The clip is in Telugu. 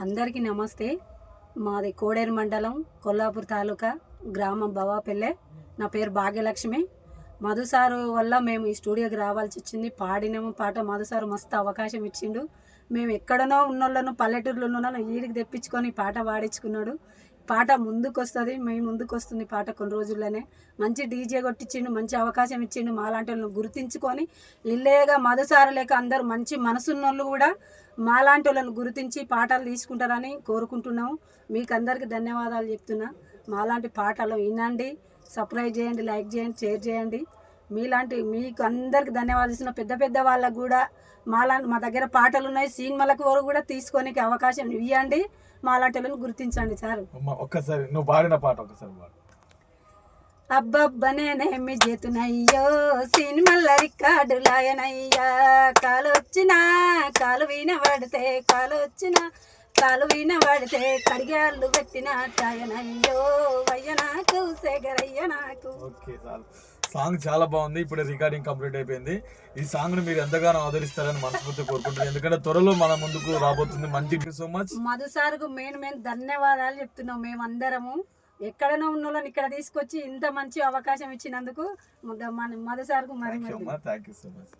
అందరికీ నమస్తే. మాది కోడేరు మండలం, కొల్లాపూర్ తాలూకా, గ్రామం భవాపల్లె. నా పేరు భాగ్యలక్ష్మి. మధు సారు వల్ల మేము ఈ స్టూడియోకి రావాల్సి వచ్చింది. పాడినాము పాట. మధు సారు మస్తు అవకాశం ఇచ్చిండు. మేము ఎక్కడనో ఉన్నోళ్ళను, పల్లెటూరులో ఉన్న ఈడికి తెప్పించుకొని పాట పాడించుకున్నాడు. పాట ముందుకు వస్తుంది, మేము ముందుకు వస్తుంది పాట కొన్ని రోజుల్లోనే. మంచి డీజే కొట్టించిండు, మంచి అవకాశం ఇచ్చిండు. మాలాంటి వాళ్ళని గుర్తించుకొని ఇల్లేగా మధుసారు లేక అందరూ మంచి మనసున్నోళ్ళు కూడా మాలాంటి వాళ్ళని గుర్తించి పాటలు తీసుకుంటారని కోరుకుంటున్నాము. మీకు అందరికీ ధన్యవాదాలు చెప్తున్నా. మాలాంటి పాటలు వినండి, సబ్స్క్రైబ్ చేయండి, లైక్ చేయండి, షేర్ చేయండి. మీకు అందరికి ధన్యవాదాలు ఇస్తున్న పెద్ద పెద్ద వాళ్ళకు కూడా మా దగ్గర పాటలు ఉన్నాయి, సినిమాలకు కూడా తీసుకొని అవకాశం ఇవ్వండి. మాలాంటి వాళ్ళని గుర్తించండి సార్. ఒక్కసారి నువ్వు పాడిన పాట ఒకసారి పాడు. అబ్బబ్బనేమి చేతునయ్యో సినిమాల రికార్డు లాయనయ్యా, కాలు వినబడితే కాలు వినబడితే కడిగాళ్ళు పెట్టిన టాయనయ్యో వయ్య నాకు సేగరయ్య నాకు. ఓకే సార్, సాంగ్ చాలా బాగుంది. ఇప్పుడు రికార్డింగ్ కంప్లీట్ అయిపోయింది. ఈ సాంగ్ ని మీరు ఎంతగానో ఆదరిస్తారని మనస్ఫూర్తి కోరుకుంటున్నాను. ఎందుకంటే త్వరలో మన ముందుకు రాబోతుంది. మంచి సో మచ్. మధు సార్కు మేము ధన్యవాదాలు చెప్తున్నాం. మేము అందరము ఎక్కడైనా ఉన్న వాళ్ళని ఇక్కడ తీసుకొచ్చి ఇంత మంచి అవకాశం ఇచ్చినందుకు మధు సార్కు మరి థ్యాంక్ యూ సో మచ్.